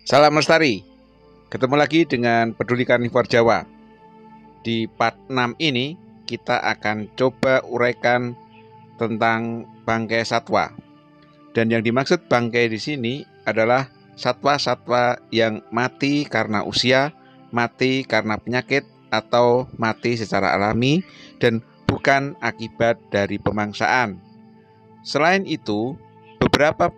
Salam lestari. Ketemu lagi dengan Peduli Karnivor Jawa. Di part 6 ini kita akan coba uraikan tentang bangkai satwa. Dan yang dimaksud bangkai di sini adalah satwa-satwa yang mati karena usia, mati karena penyakit, atau mati secara alami dan bukan akibat dari pemangsaan. Selain itu, beberapa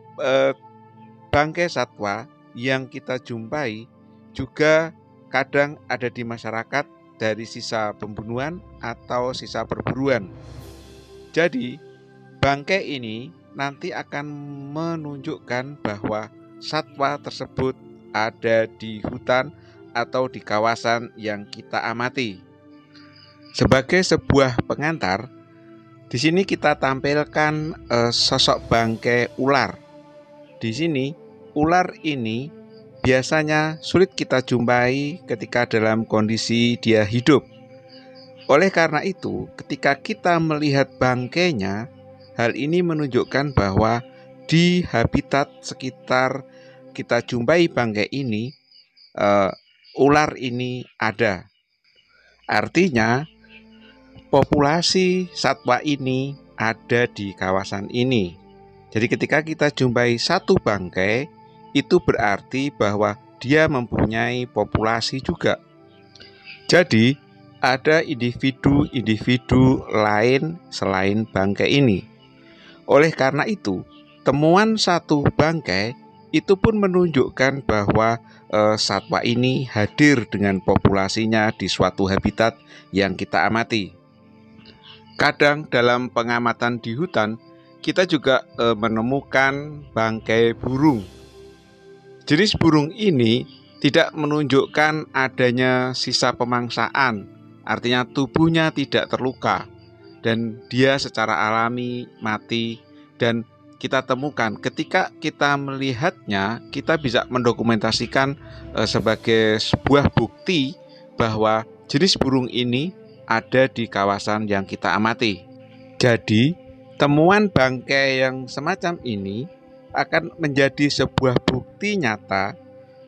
bangkai satwa yang kita jumpai juga kadang ada di masyarakat dari sisa pembunuhan atau sisa perburuan. Jadi, bangkai ini nanti akan menunjukkan bahwa satwa tersebut ada di hutan atau di kawasan yang kita amati. Sebagai sebuah pengantar, di sini kita tampilkan sosok bangkai ular. Di sini ular ini biasanya sulit kita jumpai ketika dalam kondisi dia hidup. Oleh karena itu, ketika kita melihat bangkainya, hal ini menunjukkan bahwa di habitat sekitar kita jumpai bangkai ini, ular ini ada. Artinya, populasi satwa ini ada di kawasan ini. Jadi ketika kita jumpai satu bangkai, itu berarti bahwa dia mempunyai populasi juga. Jadi ada individu-individu lain selain bangkai ini. Oleh karena itu, temuan satu bangkai itu pun menunjukkan bahwa satwa ini hadir dengan populasinya di suatu habitat yang kita amati. Kadang dalam pengamatan di hutan, kita juga menemukan bangkai burung. Jenis burung ini tidak menunjukkan adanya sisa pemangsaan, artinya tubuhnya tidak terluka dan dia secara alami mati. Dan kita temukan ketika kita melihatnya, kita bisa mendokumentasikan sebagai sebuah bukti bahwa jenis burung ini ada di kawasan yang kita amati. Jadi temuan bangkai yang semacam ini akan menjadi sebuah bukti nyata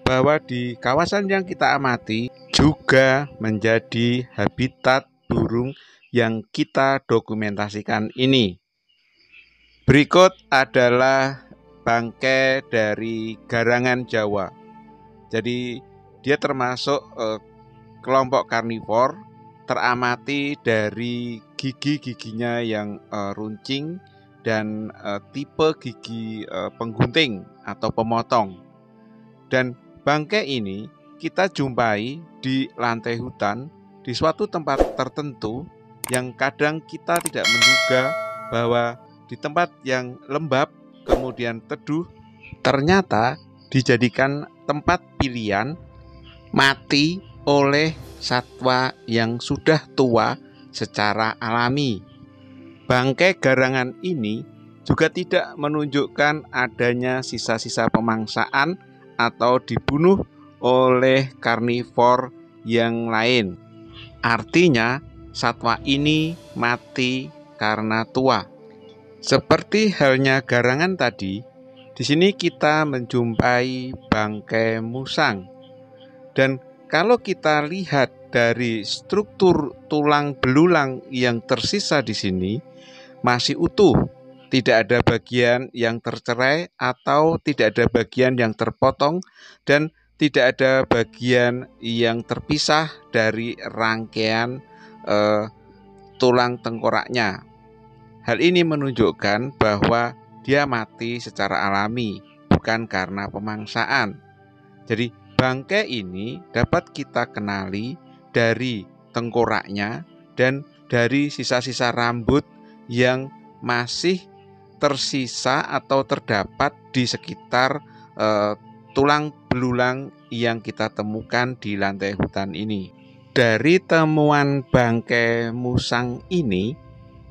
bahwa di kawasan yang kita amati juga menjadi habitat burung yang kita dokumentasikan ini. Berikut adalah bangkai dari garangan Jawa. Jadi dia termasuk kelompok karnivor, teramati dari gigi-giginya yang runcing dan tipe gigi penggunting atau pemotong. Dan bangkai ini kita jumpai di lantai hutan di suatu tempat tertentu yang kadang kita tidak menduga bahwa di tempat yang lembab kemudian teduh ternyata dijadikan tempat pilihan mati oleh satwa yang sudah tua secara alami. Bangkai garangan ini juga tidak menunjukkan adanya sisa-sisa pemangsaan atau dibunuh oleh karnivor yang lain. Artinya, satwa ini mati karena tua. Seperti halnya garangan tadi, di sini kita menjumpai bangkai musang. Dan kalau kita lihat dari struktur tulang belulang yang tersisa di sini, masih utuh, tidak ada bagian yang tercerai atau tidak ada bagian yang terpotong dan tidak ada bagian yang terpisah dari rangkaian tulang tengkoraknya. Hal ini menunjukkan bahwa dia mati secara alami, bukan karena pemangsaan. Jadi bangkai ini dapat kita kenali dari tengkoraknya dan dari sisa-sisa rambut yang masih tersisa atau terdapat di sekitar tulang belulang yang kita temukan di lantai hutan ini. Dari temuan bangkai musang ini,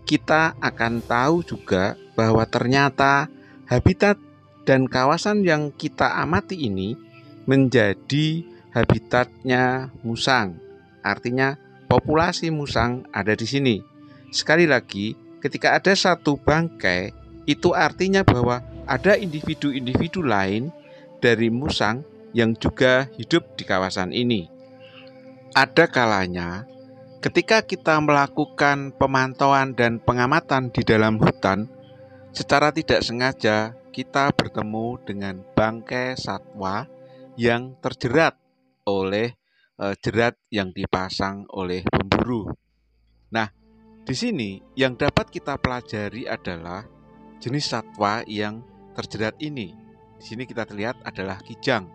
kita akan tahu juga bahwa ternyata habitat dan kawasan yang kita amati ini menjadi habitatnya musang. Artinya populasi musang ada di sini. Sekali lagi, ketika ada satu bangkai, itu artinya bahwa ada individu-individu lain dari musang yang juga hidup di kawasan ini. Ada kalanya ketika kita melakukan pemantauan dan pengamatan di dalam hutan, secara tidak sengaja kita bertemu dengan bangkai satwa yang terjerat oleh jerat yang dipasang oleh pemburu. Nah, di sini yang dapat kita pelajari adalah jenis satwa yang terjerat ini. Di sini kita lihat adalah kijang.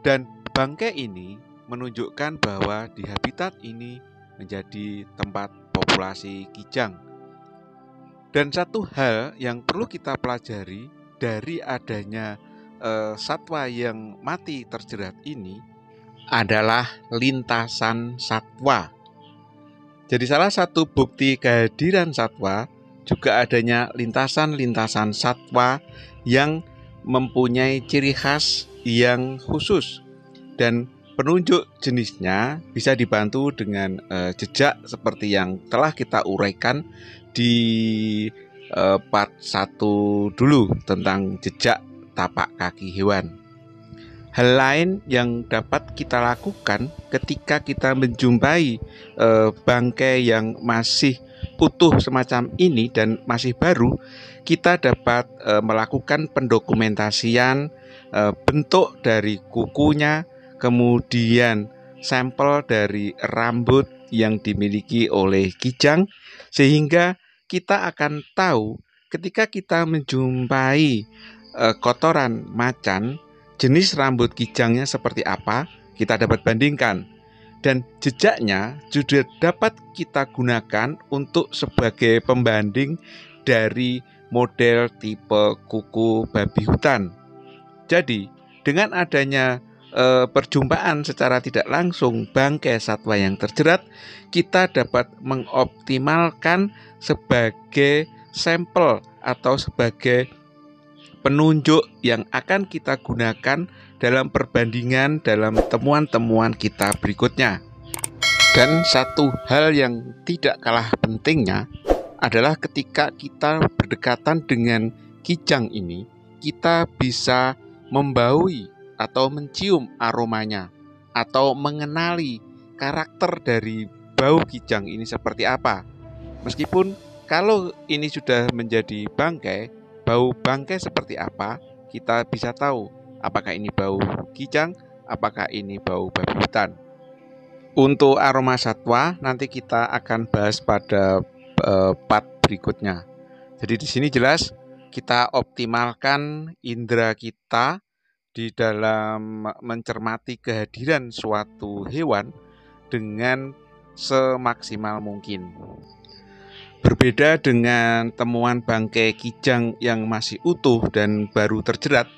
Dan bangkai ini menunjukkan bahwa di habitat ini menjadi tempat populasi kijang. Dan satu hal yang perlu kita pelajari dari adanya satwa yang mati terjerat ini adalah lintasan satwa. Jadi salah satu bukti kehadiran satwa juga adanya lintasan-lintasan satwa yang mempunyai ciri khas yang khusus, dan penunjuk jenisnya bisa dibantu dengan jejak seperti yang telah kita uraikan di part 1 dulu tentang jejak tapak kaki hewan. Hal lain yang dapat kita lakukan ketika kita menjumpai bangkai yang masih utuh semacam ini dan masih baru, kita dapat melakukan pendokumentasian bentuk dari kukunya, kemudian sampel dari rambut yang dimiliki oleh kijang, sehingga kita akan tahu ketika kita menjumpai kotoran macan, jenis rambut kijangnya seperti apa, kita dapat bandingkan. Dan jejaknya juga dapat kita gunakan untuk sebagai pembanding dari model tipe kuku babi hutan. Jadi, dengan adanya perjumpaan secara tidak langsung bangkai satwa yang terjerat, kita dapat mengoptimalkan sebagai sampel atau sebagai penunjuk yang akan kita gunakan dalam perbandingan dalam temuan-temuan kita berikutnya. Dan satu hal yang tidak kalah pentingnya adalah ketika kita berdekatan dengan kijang ini, kita bisa membaui atau mencium aromanya atau mengenali karakter dari bau kijang ini seperti apa. Meskipun kalau ini sudah menjadi bangkai, bau bangkai seperti apa, kita bisa tahu apakah ini bau kijang, apakah ini bau babi hutan. Untuk aroma satwa nanti kita akan bahas pada part berikutnya. Jadi di sini jelas kita optimalkan indera kita di dalam mencermati kehadiran suatu hewan dengan semaksimal mungkin. Berbeda dengan temuan bangkai kijang yang masih utuh dan baru terjerat,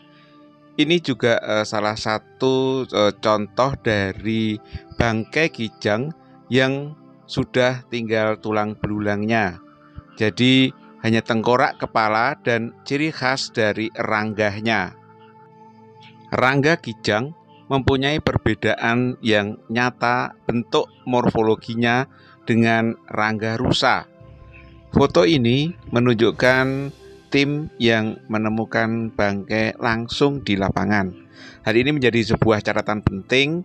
ini juga salah satu contoh dari bangkai kijang yang sudah tinggal tulang belulangnya. Jadi hanya tengkorak, kepala, dan ciri khas dari ranggahnya. Rangga kijang mempunyai perbedaan yang nyata bentuk morfologinya dengan rangga rusa. Foto ini menunjukkan tim yang menemukan bangkai langsung di lapangan. Hal ini menjadi sebuah catatan penting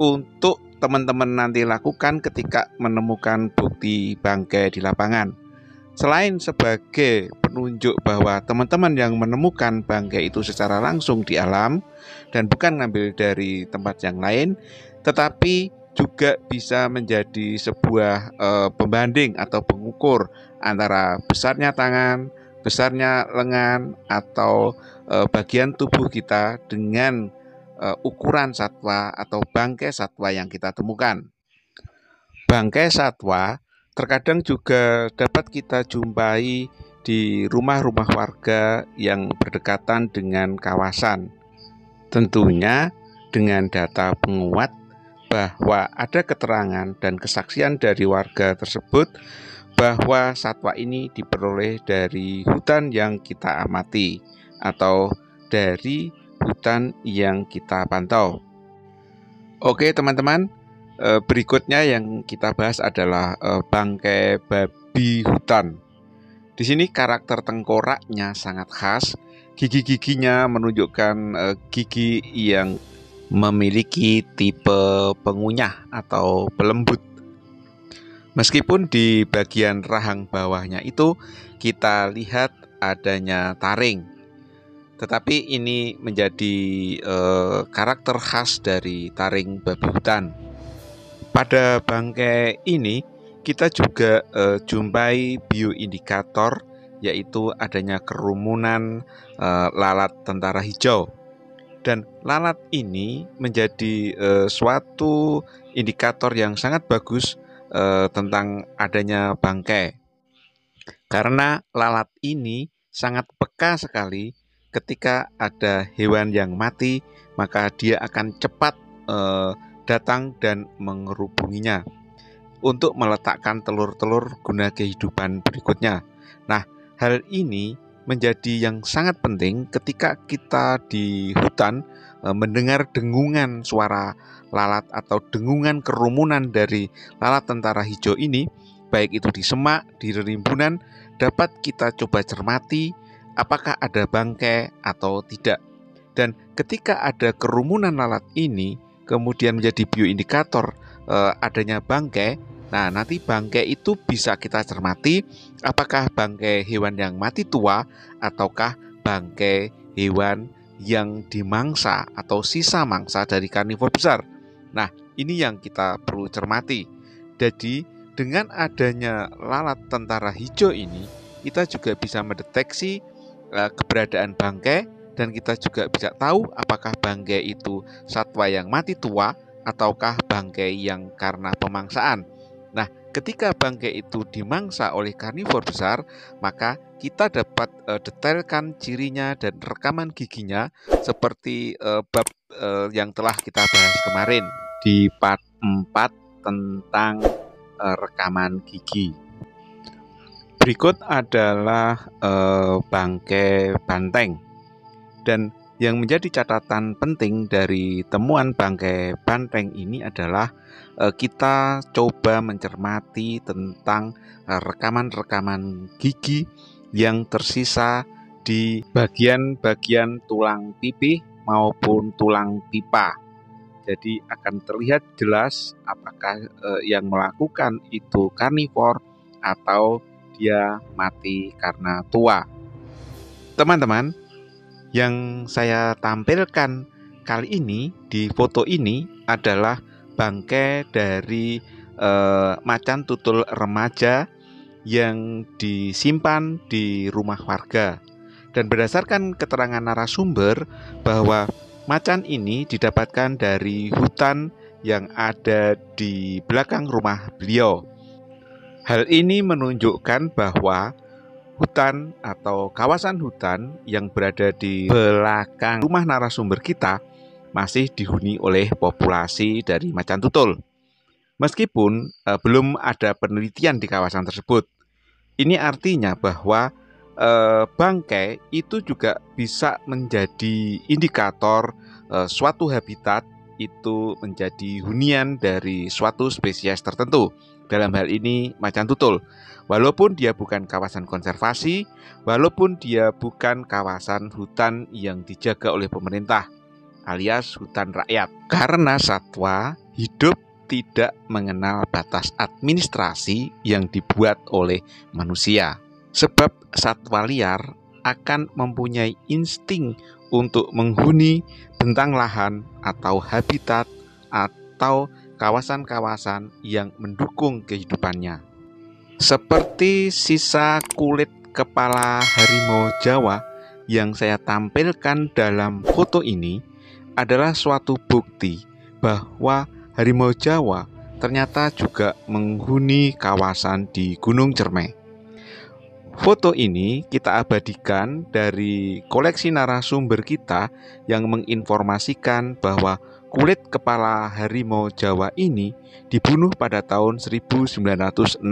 untuk teman-teman nanti lakukan ketika menemukan bukti bangkai di lapangan. Selain sebagai penunjuk bahwa teman-teman yang menemukan bangkai itu secara langsung di alam dan bukan ngambil dari tempat yang lain, tetapi juga bisa menjadi sebuah pembanding atau pengukur antara besarnya tangan, besarnya lengan, atau bagian tubuh kita dengan ukuran satwa atau bangkai satwa yang kita temukan. Bangkai satwa terkadang juga dapat kita jumpai di rumah-rumah warga yang berdekatan dengan kawasan. Tentunya dengan data penguat bahwa ada keterangan dan kesaksian dari warga tersebut bahwa satwa ini diperoleh dari hutan yang kita amati atau dari hutan yang kita pantau. Oke teman-teman, berikutnya yang kita bahas adalah bangkai babi hutan. Di sini karakter tengkoraknya sangat khas, gigi-giginya menunjukkan gigi yang memiliki tipe pengunyah atau pelembut. Meskipun di bagian rahang bawahnya itu kita lihat adanya taring, tetapi ini menjadi karakter khas dari taring babi hutan. Pada bangkai ini kita juga jumpai bioindikator, yaitu adanya kerumunan lalat tentara hijau. Dan lalat ini menjadi suatu indikator yang sangat bagus tentang adanya bangkai. Karena lalat ini sangat peka sekali ketika ada hewan yang mati, maka dia akan cepat datang dan mengerubunginya untuk meletakkan telur-telur guna kehidupan berikutnya. Nah, hal ini menjadi yang sangat penting ketika kita di hutan mendengar dengungan suara lalat atau dengungan kerumunan dari lalat tentara hijau ini, baik itu di semak, di rimbunan, dapat kita coba cermati apakah ada bangkai atau tidak. Dan ketika ada kerumunan lalat ini kemudian menjadi bioindikator adanya bangkai, nah nanti bangkai itu bisa kita cermati apakah bangkai hewan yang mati tua ataukah bangkai hewan yang dimangsa atau sisa mangsa dari karnivor besar. Nah, ini yang kita perlu cermati. Jadi, dengan adanya lalat tentara hijau ini, kita juga bisa mendeteksi keberadaan bangkai, dan kita juga bisa tahu apakah bangkai itu satwa yang mati tua ataukah bangkai yang karena pemangsaan. Nah, ketika bangkai itu dimangsa oleh karnivor besar, maka kita dapat detailkan cirinya dan rekaman giginya seperti bab yang telah kita bahas kemarin di part 4 tentang rekaman gigi. Berikut adalah bangkai banteng. Dan yang menjadi catatan penting dari temuan bangkai banteng ini adalah kita coba mencermati tentang rekaman-rekaman gigi yang tersisa di bagian-bagian tulang pipih maupun tulang pipa. Jadi akan terlihat jelas apakah yang melakukan itu karnivor atau dia mati karena tua. Teman-teman, yang saya tampilkan kali ini di foto ini adalah bangkai dari macan tutul remaja yang disimpan di rumah warga. Dan berdasarkan keterangan narasumber bahwa macan ini didapatkan dari hutan yang ada di belakang rumah beliau. Hal ini menunjukkan bahwa hutan atau kawasan hutan yang berada di belakang rumah narasumber kita masih dihuni oleh populasi dari macan tutul. Meskipun belum ada penelitian di kawasan tersebut. Ini artinya bahwa bangkai itu juga bisa menjadi indikator suatu habitat itu menjadi hunian dari suatu spesies tertentu. Dalam hal ini macan tutul. Walaupun dia bukan kawasan konservasi, walaupun dia bukan kawasan hutan yang dijaga oleh pemerintah, alias hutan rakyat. Karena satwa hidup tidak mengenal batas administrasi yang dibuat oleh manusia. Sebab satwa liar akan mempunyai insting untuk menghuni bentang lahan atau habitat atau kawasan-kawasan yang mendukung kehidupannya. Seperti sisa kulit kepala harimau Jawa yang saya tampilkan dalam foto ini adalah suatu bukti bahwa harimau Jawa ternyata juga menghuni kawasan di Gunung Cermai. Foto ini kita abadikan dari koleksi narasumber kita yang menginformasikan bahwa kulit kepala harimau Jawa ini dibunuh pada tahun 1961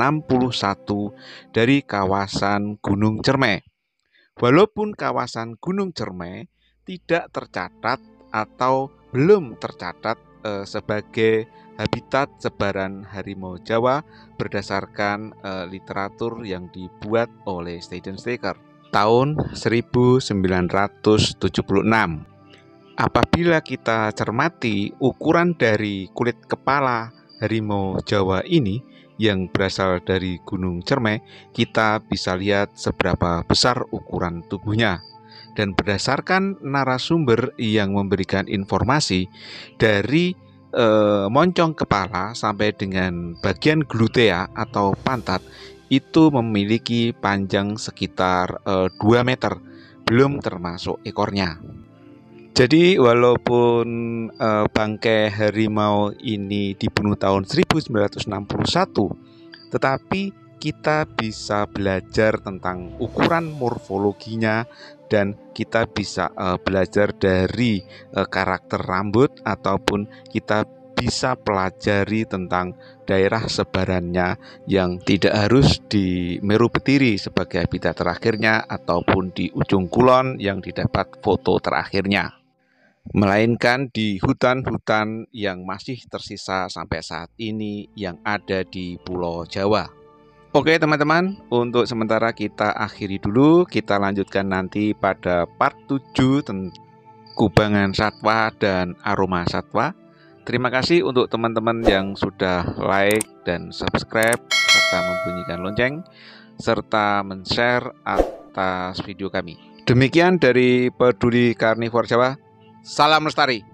dari kawasan Gunung Cermai. Walaupun kawasan Gunung Cermai tidak tercatat atau belum tercatat sebagai habitat sebaran harimau Jawa berdasarkan literatur yang dibuat oleh Steidensteiger tahun 1976. Apabila kita cermati ukuran dari kulit kepala harimau Jawa ini yang berasal dari Gunung Cermai, kita bisa lihat seberapa besar ukuran tubuhnya. Dan berdasarkan narasumber yang memberikan informasi dari moncong kepala sampai dengan bagian glutea atau pantat itu memiliki panjang sekitar 2 meter, belum termasuk ekornya. Jadi walaupun bangkai harimau ini dibunuh tahun 1961, tetapi kita bisa belajar tentang ukuran morfologinya dan kita bisa belajar dari karakter rambut, ataupun kita bisa pelajari tentang daerah sebarannya yang tidak harus di Meru Betiri sebagai habitat terakhirnya ataupun di ujung kulon yang didapat foto terakhirnya, melainkan di hutan-hutan yang masih tersisa sampai saat ini yang ada di Pulau Jawa. Oke teman-teman, untuk sementara kita akhiri dulu, kita lanjutkan nanti pada part 7 tentang kubangan satwa dan aroma satwa. Terima kasih untuk teman-teman yang sudah like dan subscribe serta membunyikan lonceng serta men-share atas video kami. Demikian dari Peduli Karnivor Jawa. Salam lestari.